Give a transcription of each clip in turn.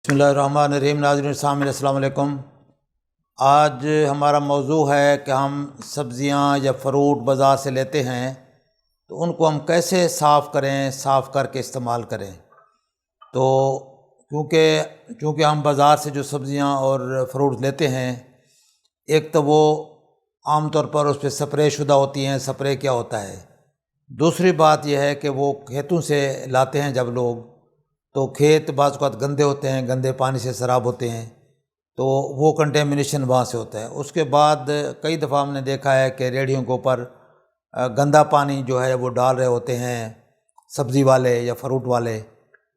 बिस्मिल्लाहिर्रहमानिर्रहीम। नाज़रीन सामने अस्सलाम वालेकुम। आज हमारा मौजू है कि हम सब्ज़ियाँ या फ़्रूट बाज़ार से लेते हैं तो उनको हम कैसे साफ़ करें, साफ़ करके इस्तेमाल करें। तो क्योंकि हम बाज़ार से जो सब्ज़ियाँ और फ़्रूट लेते हैं, एक तो वो आम तौर पर उस पर स्प्रे शुदा होती हैं, स्प्रे क्या होता है। दूसरी बात यह है कि वो खेतों से लाते हैं जब लोग, तो खेत बाज़ औक़ात गंदे होते हैं, गंदे पानी से सराब होते हैं, तो वो कंटेमिनेशन वहाँ से होता है। उसके बाद कई दफ़ा हमने देखा है कि रेहड़ियों के ऊपर गंदा पानी जो है वो डाल रहे होते हैं सब्ज़ी वाले या फ्रूट वाले,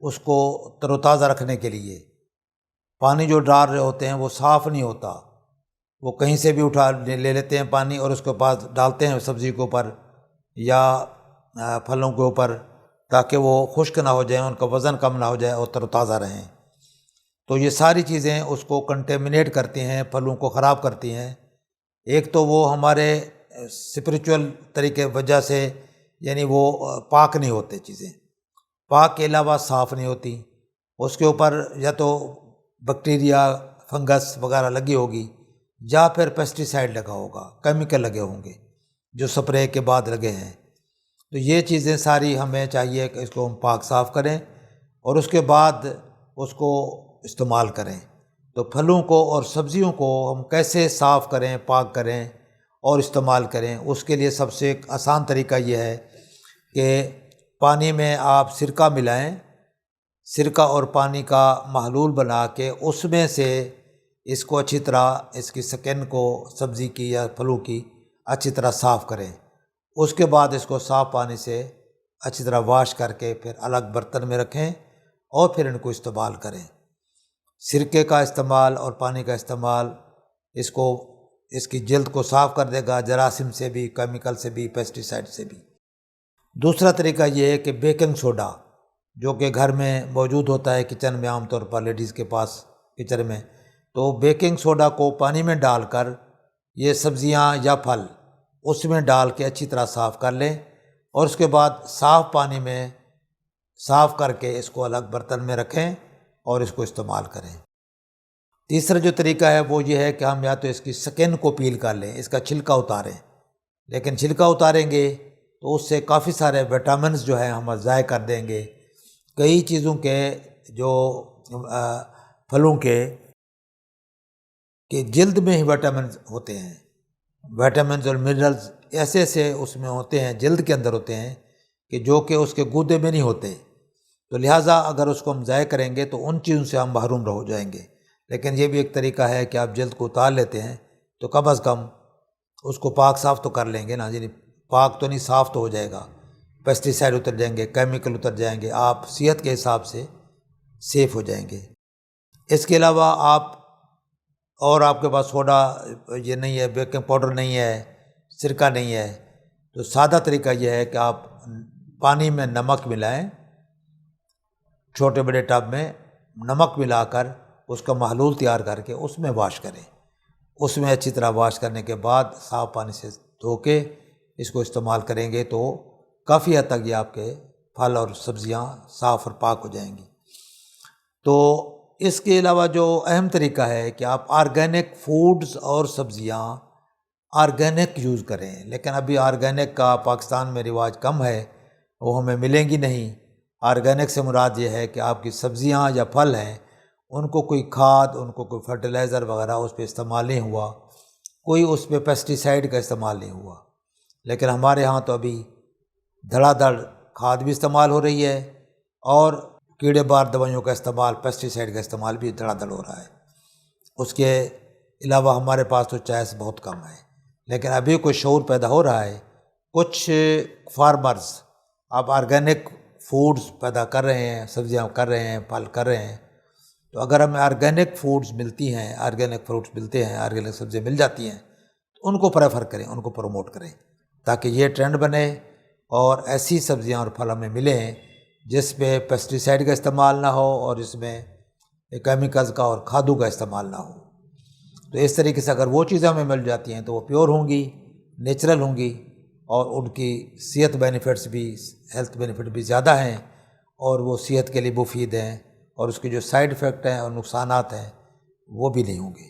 उसको तरोताज़ा रखने के लिए। पानी जो डाल रहे होते हैं वो साफ़ नहीं होता, वो कहीं से भी उठा ले लेते हैं पानी और उसके पास डालते हैं सब्ज़ी के ऊपर या फलों के ऊपर, ताकि वो खुश्क ना हो जाए, उनका वज़न कम ना हो जाए और तरोताज़ा रहें। तो ये सारी चीज़ें उसको कंटेमिनेट करती हैं, फलों को ख़राब करती हैं। एक तो वो हमारे स्पिरिचुअल तरीके वजह से, यानी वो पाक नहीं होते, चीज़ें पाक के अलावा साफ़ नहीं होती। उसके ऊपर या तो बैक्टीरिया, फंगस वगैरह लगी होगी या फिर पेस्टिसाइड लगा होगा, केमिकल लगे होंगे जो स्प्रे के बाद लगे हैं। तो ये चीज़ें सारी हमें चाहिए कि इसको हम पाक साफ़ करें और उसके बाद उसको इस्तेमाल करें। तो फलों को और सब्ज़ियों को हम कैसे साफ़ करें, पाक करें और इस्तेमाल करें, उसके लिए सबसे एक आसान तरीका ये है कि पानी में आप सिरका मिलाएं, सिरका और पानी का महलूल बना के उसमें से इसको अच्छी तरह, इसकी स्किन को सब्ज़ी की या फलों की अच्छी तरह साफ़ करें। उसके बाद इसको साफ़ पानी से अच्छी तरह वॉश करके फिर अलग बर्तन में रखें और फिर इनको इस्तेमाल करें। सिरके का इस्तेमाल और पानी का इस्तेमाल इसकी जल्द को साफ़ कर देगा, जरासीम से भी, केमिकल से भी, पेस्टिसाइड से भी। दूसरा तरीका ये है कि बेकिंग सोडा, जो कि घर में मौजूद होता है किचन में, आमतौर पर लेडीज़ के पास किचन में, तो बेकिंग सोडा को पानी में डालकर ये सब्ज़ियाँ या फल उसमें डाल के अच्छी तरह साफ़ कर लें और उसके बाद साफ़ पानी में साफ़ करके इसको अलग बर्तन में रखें और इसको इस्तेमाल करें। तीसरा जो तरीका है वो ये है कि हम या तो इसकी स्किन को पील कर लें, इसका छिलका उतारें, लेकिन छिलका उतारेंगे तो उससे काफ़ी सारे विटामिन्स जो है हम ज़ाय कर देंगे। कई चीज़ों के जो फलों के जल्द में ही विटामिन होते हैं, विटामिन्स और मिनरल्स ऐसे ऐसे उसमें होते हैं, जल्द के अंदर होते हैं कि जो कि उसके गूदे में नहीं होते। तो लिहाजा अगर उसको हम ज़ाय करेंगे तो उन चीज़ों से हम महरूम हो जाएंगे। लेकिन ये भी एक तरीका है कि आप जल्द को उतार लेते हैं तो कम अज़ कम उसको पाक साफ़ तो कर लेंगे ना, यानी पाक तो नहीं, साफ़ तो हो जाएगा, पेस्टिसाइड उतर जाएंगे, केमिकल उतर जाएंगे, आप सेहत के हिसाब से सेफ़ हो जाएंगे। इसके अलावा आपके पास सोडा ये नहीं है, बेकिंग पाउडर नहीं है, सिरका नहीं है, तो सादा तरीका यह है कि आप पानी में नमक मिलाएं, छोटे बड़े टब में नमक मिलाकर उसका महलूल तैयार करके उसमें वॉश करें। उसमें अच्छी तरह वॉश करने के बाद साफ़ पानी से धो के इसको इस्तेमाल करेंगे तो काफ़ी हद तक ये आपके फल और सब्ज़ियाँ साफ़ और पाक हो जाएंगी। तो इसके अलावा जो अहम तरीका है कि आप ऑर्गेनिक फूड्स और सब्ज़ियाँ ऑर्गेनिक यूज़ करें। लेकिन अभी ऑर्गेनिक का पाकिस्तान में रिवाज कम है, वो हमें मिलेंगी नहीं। ऑर्गेनिक से मुराद ये है कि आपकी सब्ज़ियाँ या फल हैं, उनको कोई खाद, उनको कोई फर्टिलाइज़र वगैरह उस पर इस्तेमाल नहीं हुआ, कोई उस पर पेस्टिसाइड का इस्तेमाल नहीं हुआ। लेकिन हमारे यहाँ तो अभी धड़ाधड़ खाद भी इस्तेमाल हो रही है और कीड़े मार दवाइयों का इस्तेमाल, पेस्टिसाइड का इस्तेमाल भी धड़ाधड़ हो रहा है। उसके अलावा हमारे पास तो चॉइस बहुत कम है। लेकिन अभी कुछ शऊर पैदा हो रहा है, कुछ फार्मर्स अब ऑर्गेनिक फूड्स पैदा कर रहे हैं, सब्जियां कर रहे हैं, फल कर रहे हैं। तो अगर हमें ऑर्गेनिक फूड्स मिलती हैं, ऑर्गेनिक फ्रूट्स मिलते हैं, ऑर्गेनिक सब्जियां मिल जाती हैं, तो उनको प्रेफर करें, उनको प्रमोट करें, ताकि ये ट्रेंड बने और ऐसी सब्जियां और फल हमें मिलें जिस पे पेस्टिसाइड का इस्तेमाल ना हो और इसमें केमिकल्स का और खादों का इस्तेमाल ना हो। तो इस तरीके से अगर वो चीज़ें हमें मिल जाती हैं तो वो प्योर होंगी, नेचुरल होंगी और उनकी सेहत बेनिफिट्स भी, हेल्थ बेनिफिट भी ज़्यादा हैं और वो सेहत के लिए मुफीद हैं اور اس کے جو سائیڈ افیکٹ ہیں اور نقصانات ہیں وہ بھی نہیں ہوں گے۔